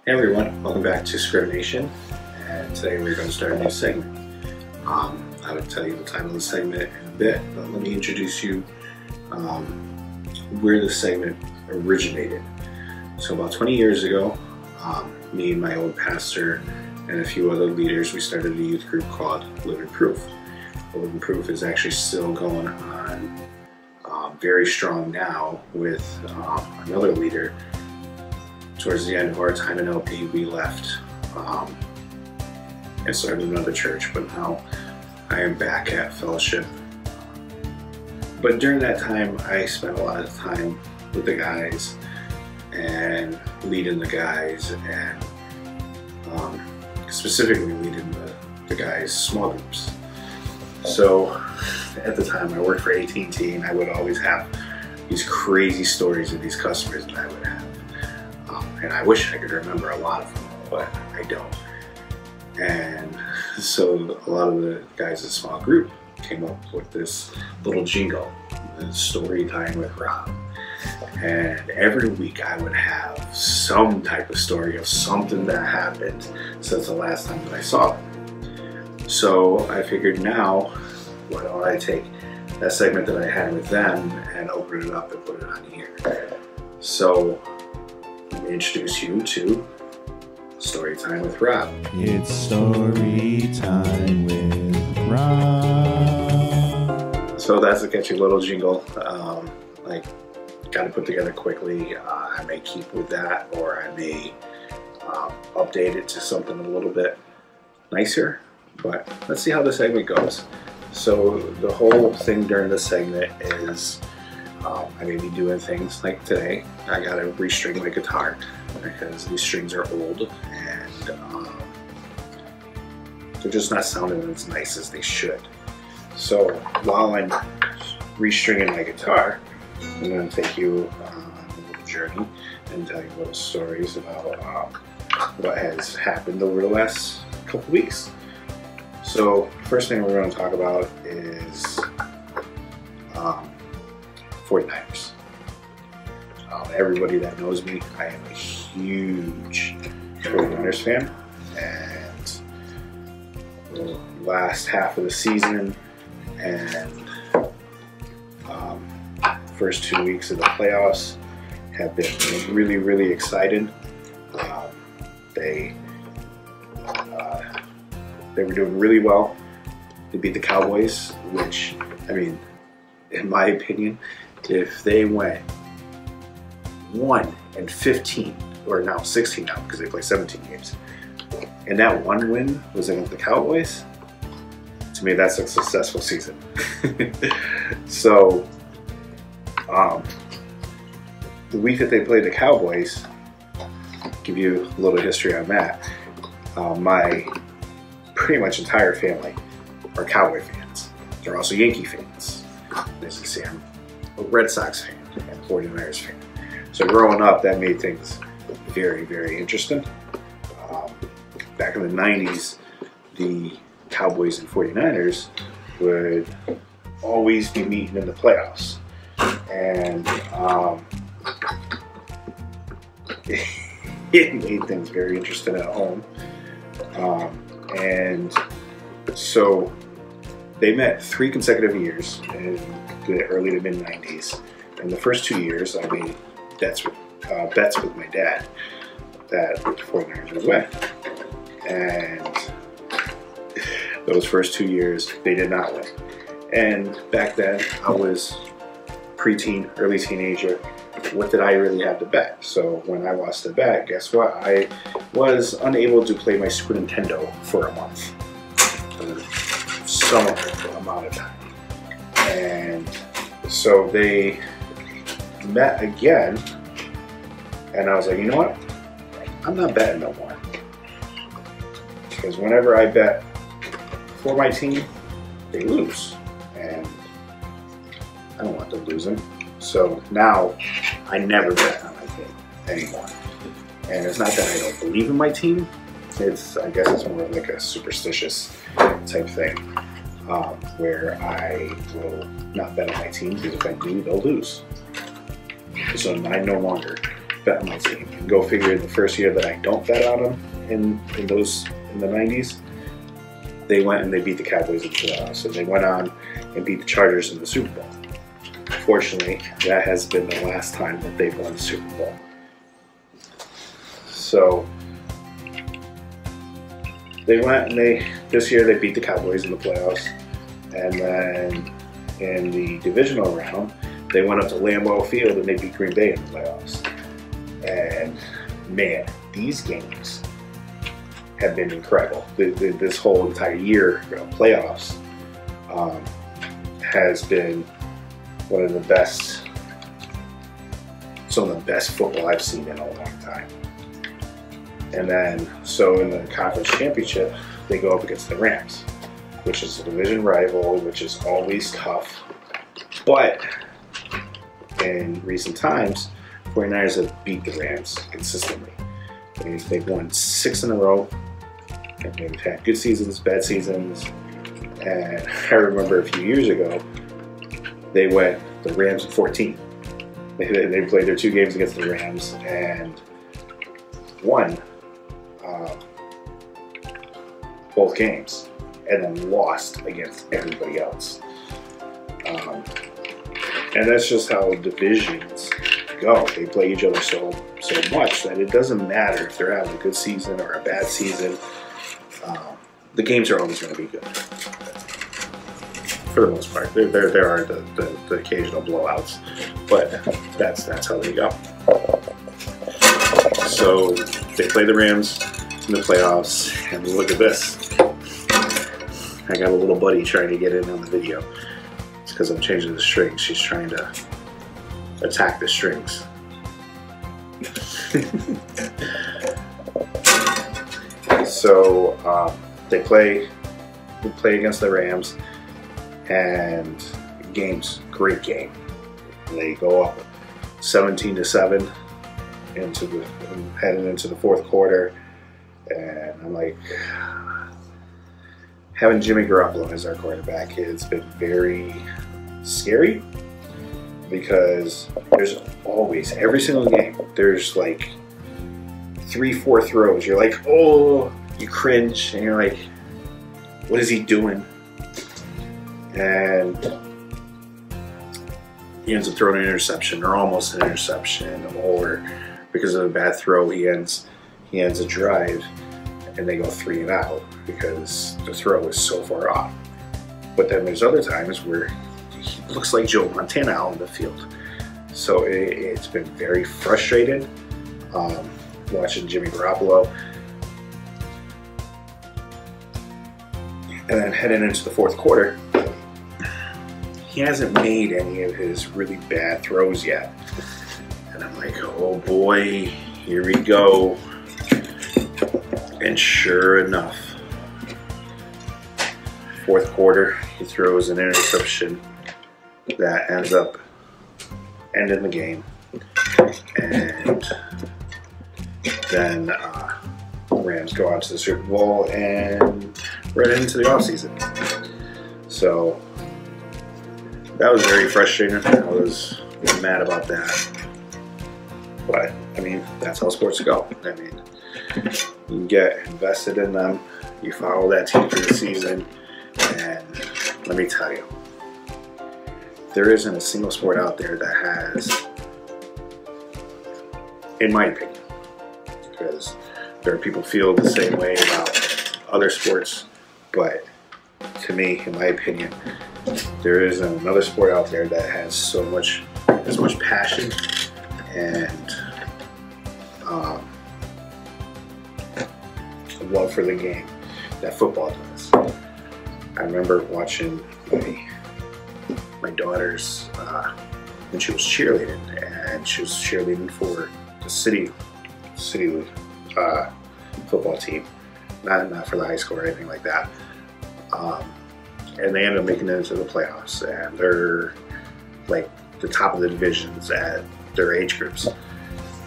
Hey everyone, welcome back to Scriv Nation, and today we're going to start a new segment. I will tell you the title of the segment in a bit, but let me introduce you where the segment originated. So about 20 years ago, me and my old pastor and a few other leaders, we started a youth group called Living Proof. Living Proof is actually still going on very strong now with another leader. Towards the end of our time in LP, we left and started another church, but now I am back at Fellowship. But during that time, I spent a lot of time with the guys and leading the guys, and specifically leading the guys' small groups. So at the time, I worked for AT&T, and I would always have these crazy stories of these customers that I would have. And I wish I could remember a lot of them, but I don't. And so a lot of the guys in the small group came up with this little jingle, the story time with Rob. And every week I would have some type of story of something that happened since the last time that I saw them. So I figured, now, why don't I take that segment that I had with them and open it up and put it on here. So let me introduce you to Story Time with Rob. It's Story Time with Rob. So that's a catchy little jingle. Like, got to put together quickly. I may keep with that, or I may update it to something a little bit nicer. But let's see how the segment goes. So the whole thing during the segment is I may be doing things like today. I gotta restring my guitar because these strings are old and they're just not sounding as nice as they should. So while I'm restringing my guitar, I'm gonna take you on a little journey and tell you little stories about what has happened over the last couple weeks. So first thing we're going to talk about is 49ers. Everybody that knows me, I am a huge 49ers fan, and the last half of the season and first 2 weeks of the playoffs have been really, really exciting. They were doing really well. They beat the Cowboys, which, I mean, in my opinion, if they went 1-15, or now 16 now because they play 17 games, and that one win was against the Cowboys, to me that's a successful season. So the week that they played the Cowboys, give you a little history on that. My pretty much entire family are Cowboy fans. They're also Yankee fans. As you see, I'm a Red Sox fan and 49ers fan. So growing up, that made things very, very interesting. Back in the 90s, the Cowboys and 49ers would always be meeting in the playoffs. And it made things very interesting at home. And so they met 3 consecutive years in the early to mid 90s. And the first 2 years, I made bets with my dad that the 49ers would win. And those first 2 years, they did not win. And back then, I was preteen, early teenager. What did I really have to bet? So when I lost the bet, guess what? I was unable to play my Super Nintendo for a month. For some amount of time. And so they met again, and I was like, you know what? I'm not betting no more. Because whenever I bet for my team, they lose. And I don't want them losing. So now I never bet on my team anymore. And it's not that I don't believe in my team. I guess it's more like a superstitious type thing, where I will not bet on my team because if I do, they'll lose. So I no longer bet on my team. And go figure, the first year that I don't bet on them in the 90s, they went and they beat the Cowboys in the playoffs, and they went on and beat the Chargers in the Super Bowl. Fortunately, that has been the last time that they've won the Super Bowl. So they went and this year they beat the Cowboys in the playoffs, and then in the divisional round they went up to Lambeau Field and they beat Green Bay in the playoffs. And man, these games have been incredible. This whole entire year of playoffs has been one of the best, some of the best football I've seen in a long time. And then, so in the conference championship, they go up against the Rams, which is a division rival, which is always tough. But in recent times, 49ers have beat the Rams consistently. They've won 6 in a row. And they've had good seasons, bad seasons. And I remember a few years ago, they went the Rams at 14. They played their 2 games against the Rams and won both games, and then lost against everybody else. And that's just how divisions go. They play each other so much that it doesn't matter if they're having a good season or a bad season. The games are always going to be good, for the most part. There are the occasional blowouts, but that's how they go. So they play the Rams in the playoffs, and look at this. I got a little buddy trying to get in on the video. It's because I'm changing the strings. She's trying to attack the strings. So they play against the Rams, and great game. They go up 17-7 heading into the fourth quarter, and I'm like, having Jimmy Garoppolo as our quarterback has been very scary, because there's always, every single game, there's like 3-4 throws. You're like, oh, you cringe, and you're like, what is he doing? And he ends up throwing an interception, or almost an interception, or because of a bad throw, he ends a drive, and they go 3 and out because the throw is so far off. But then there's other times where he looks like Joe Montana out on the field. So it's been very frustrating watching Jimmy Garoppolo. And then heading into the fourth quarter, he hasn't made any of his really bad throws yet. And I'm like, oh boy, here we go. And sure enough, fourth quarter, he throws an interception that ends up ending the game. And then Rams go on to the Super Bowl and right into the offseason. So that was very frustrating. I was mad about that. But, I mean, that's how sports go. I mean, you get invested in them, you follow that team for the season, and let me tell you, there isn't a single sport out there that has, in my opinion, because there are people who feel the same way about other sports, but to me, in my opinion, there isn't another sport out there that has as much passion and love for the game that football does. I remember watching my daughter's when she was cheerleading, and she was cheerleading for the city football team, not for the high school or anything like that. And they ended up making it into the playoffs, and they're like the top of the divisions at their age groups,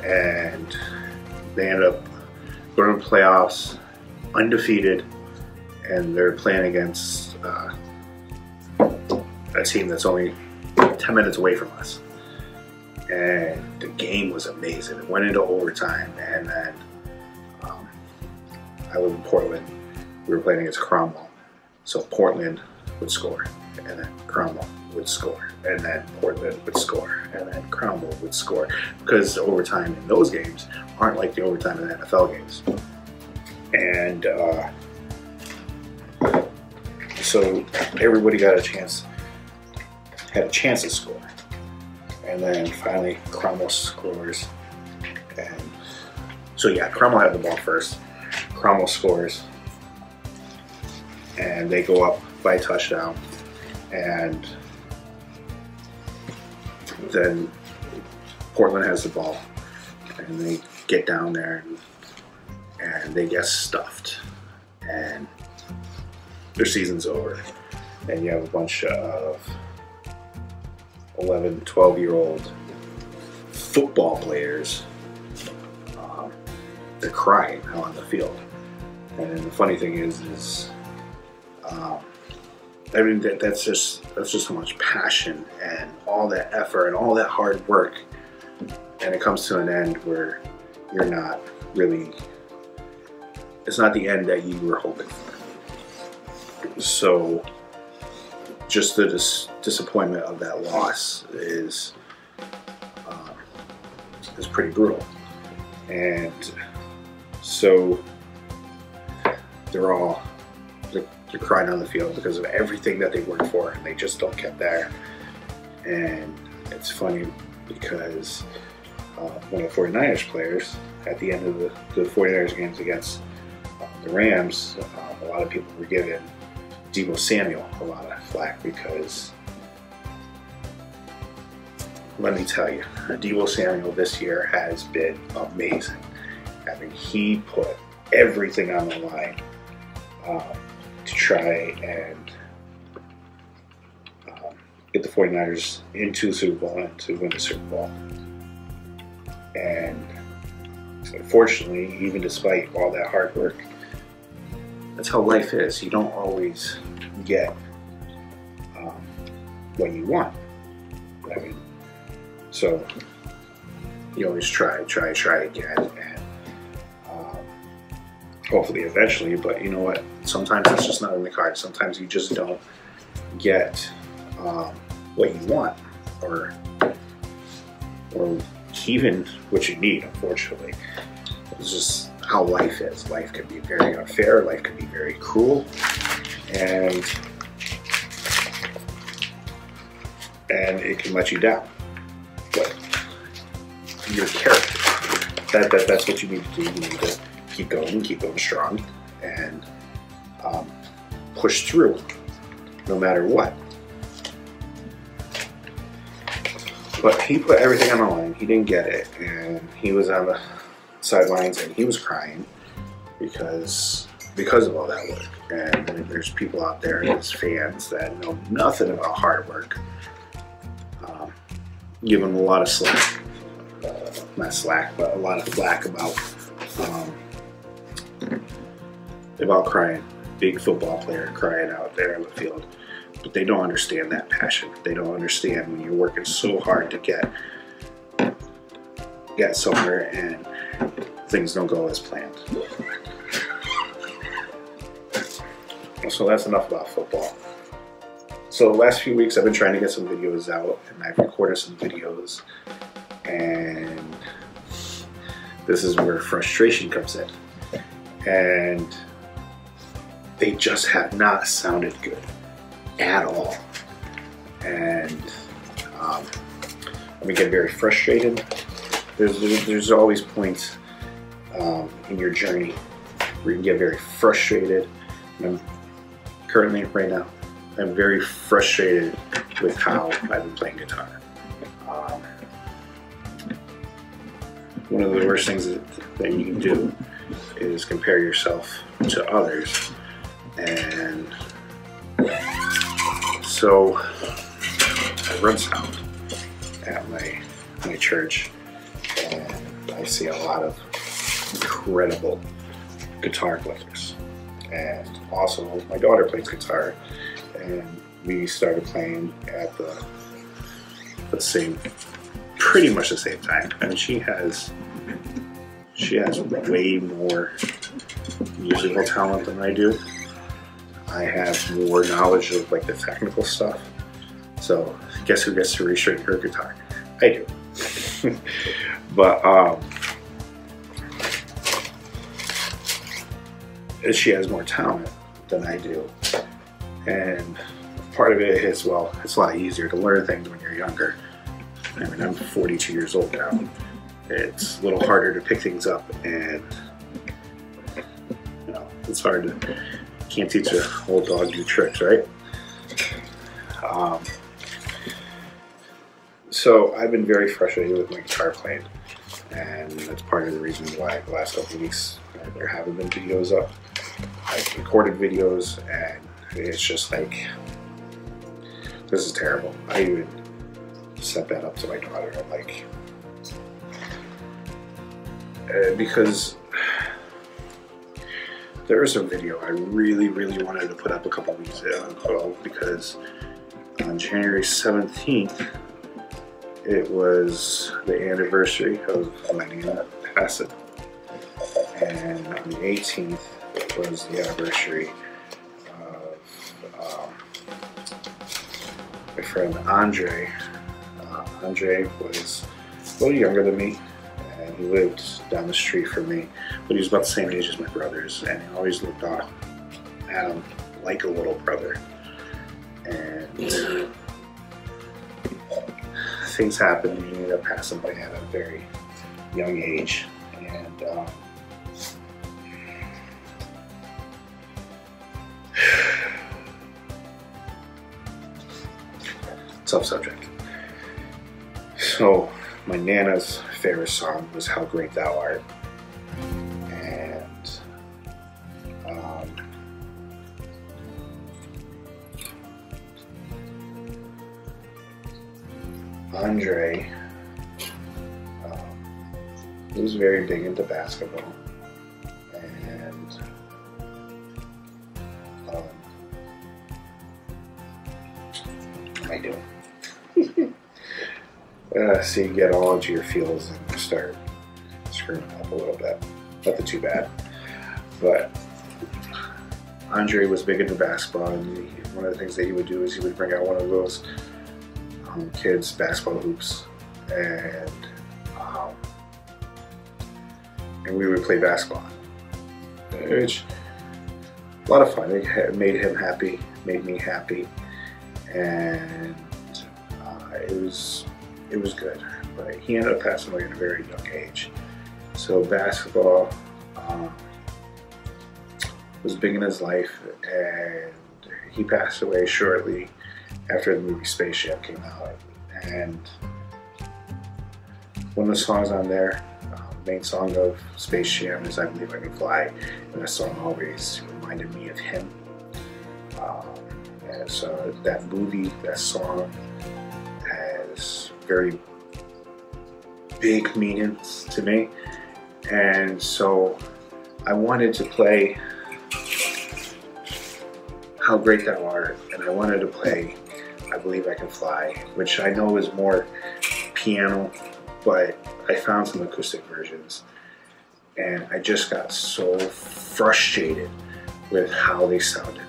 and they ended up going to the playoffs undefeated, and they're playing against a team that's only 10 minutes away from us. and the game was amazing. It went into overtime, and then I live in Portland. We were playing against Cromwell, so Portland would score, and then Cromwell would score, and then Portland would score, and then Cromwell would score, because overtime in those games aren't like the overtime in the NFL games. And so everybody had a chance to score, and then finally Cromwell scores. And so yeah, Cromwell had the ball first. Cromwell scores, and they go up by a touchdown, and then Portland has the ball, and they get down there and they get stuffed, and their season's over. And you have a bunch of 11, 12-year-old football players. They're crying out on the field. And the funny thing is I mean, that's just how much passion and all that effort and all that hard work, and it comes to an end where you're not really, it's not the end that you were hoping for. So just the disappointment of that loss is pretty brutal. And so they're crying on the field because of everything that they worked for, and they just don't get there. And it's funny because one of the 49ers players, at the end of the 49ers games against the Rams, a lot of people were giving Deebo Samuel a lot of flack because, let me tell you, Deebo Samuel this year has been amazing. I mean, he put everything on the line to try and get the 49ers into the Super Bowl and to win the Super Bowl. And unfortunately, even despite all that hard work, that's how life is. You don't always get what you want. I mean, so you always try again, and hopefully eventually, but you know what? Sometimes it's just not in the cards. Sometimes you just don't get what you want, or even what you need, unfortunately. It's just how life is. Life can be very unfair, life can be very cruel, and it can let you down. But your character, that's what you need to do. You need to keep going strong, and push through no matter what. But he put everything on the line. He didn't get it, and he was on the sidelines and he was crying because of all that work. And there's people out there, there's fans that know nothing about hard work, give him a lot of slack, not slack, but a lot of flack about crying. Big football player crying out there on the field. But they don't understand that passion. They don't understand when you're working so hard to get somewhere and things don't go as planned. So that's enough about football. So the last few weeks I've been trying to get some videos out, and I've recorded some videos, and this is where frustration comes in. And they just have not sounded good at all. And I'm gonna get very frustrated. There's always points in your journey where you can get very frustrated. And currently, right now, I'm very frustrated with how I've been playing guitar. One of the worst things that you can do is compare yourself to others. And so I run sound at my church, and I see a lot of incredible guitar players. And also my daughter plays guitar, and we started playing at the same pretty much the same time. I mean, she has way more musical talent than I do. I have more knowledge of like the technical stuff. So guess who gets to restring her guitar? I do. But she has more talent than I do, and part of it is, well, it's a lot easier to learn things when you're younger. I mean, I'm 42 years old now. It's a little harder to pick things up, and you know, it's hard to, can't teach an old dog new tricks, right? So I've been very frustrated with my guitar playing, and that's part of the reason why the last couple of weeks there haven't been videos up. I've recorded videos, and it's just like, this is terrible. I even set that up to my daughter. I'm like, because there was a video I really wanted to put up a couple weeks ago, because on January 17th, it was the anniversary of my Nana passing, and on the 18th, it was the anniversary of my friend Andre. Andre was a little younger than me, and he lived down the street from me, but he was about the same age as my brothers, and he always looked at him like a little brother. And things happened, and he ended up passing away at a very young age, and tough subject. So my Nana's favorite song was "How Great Thou Art," and Andre he was very big into basketball, and I do. So you get all into your feels and start screwing up a little bit. Nothing too bad. But Andre was big into basketball, and one of the things that he would do is he would bring out one of those kids' basketball hoops, and we would play basketball. Which, a lot of fun. It made him happy, made me happy, and it was good. But he ended up passing away at a very young age. So basketball was big in his life, and he passed away shortly after the movie Space Jam came out. And one of the songs on there, the main song of Space Jam, is "I Believe I Can Fly," and that song always reminded me of him. And so that movie, that song, has very big meanings to me, and so I wanted to play "How Great Thou Art," and I wanted to play "I Believe I Can Fly," which I know is more piano, but I found some acoustic versions, and I just got so frustrated with how they sounded.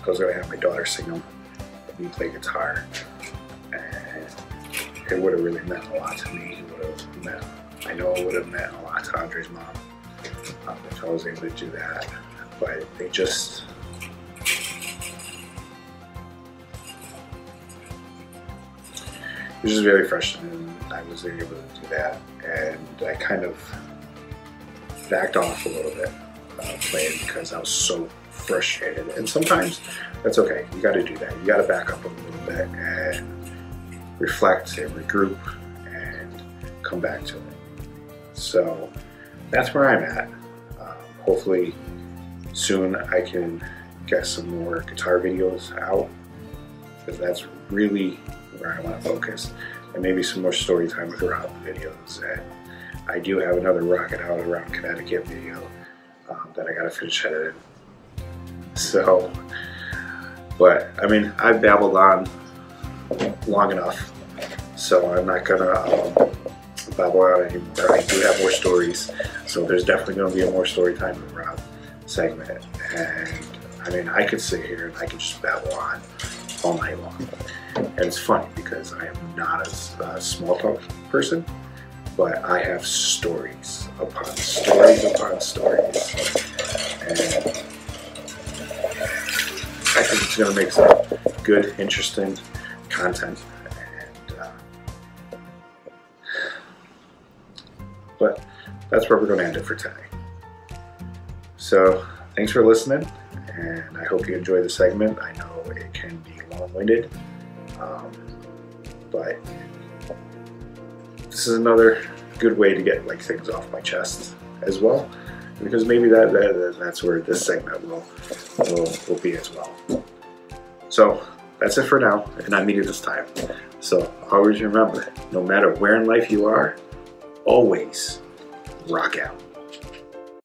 I was going to have my daughter sing them, and me play guitar, and it would have really meant a lot to me. It would have meant, I know it would have meant a lot to Andre's mom if I was able to do that, but they just, it was just very frustrating. I was able to do that, and I kind of backed off a little bit playing because I was so frustrated. And sometimes that's okay. You got to do that. You got to back up a little bit and reflect and regroup and come back to it. So that's where I'm at. Hopefully soon I can get some more guitar videos out, because that's really where I want to focus, and maybe some more story time with Rob videos. And I do have another Rocket Out Around Connecticut video that I got to finish editing. So, but I mean, I've babbled on long enough, so I'm not gonna babble out anymore. I do have more stories, so there's definitely going to be a more story time with Rob segment. And I mean, I could sit here and I could just babble on all night long. And it's funny because I am not a small talk person, but I have stories upon stories upon stories. And I think it's going to make some good, interesting content. But that's where we're going to end it for today. So thanks for listening, and I hope you enjoy the segment. I know it can be long-winded, but this is another good way to get like things off my chest as well, because maybe that's where this segment will be as well. So that's it for now, and I mean it this time. So always remember, no matter where in life you are, always rock out.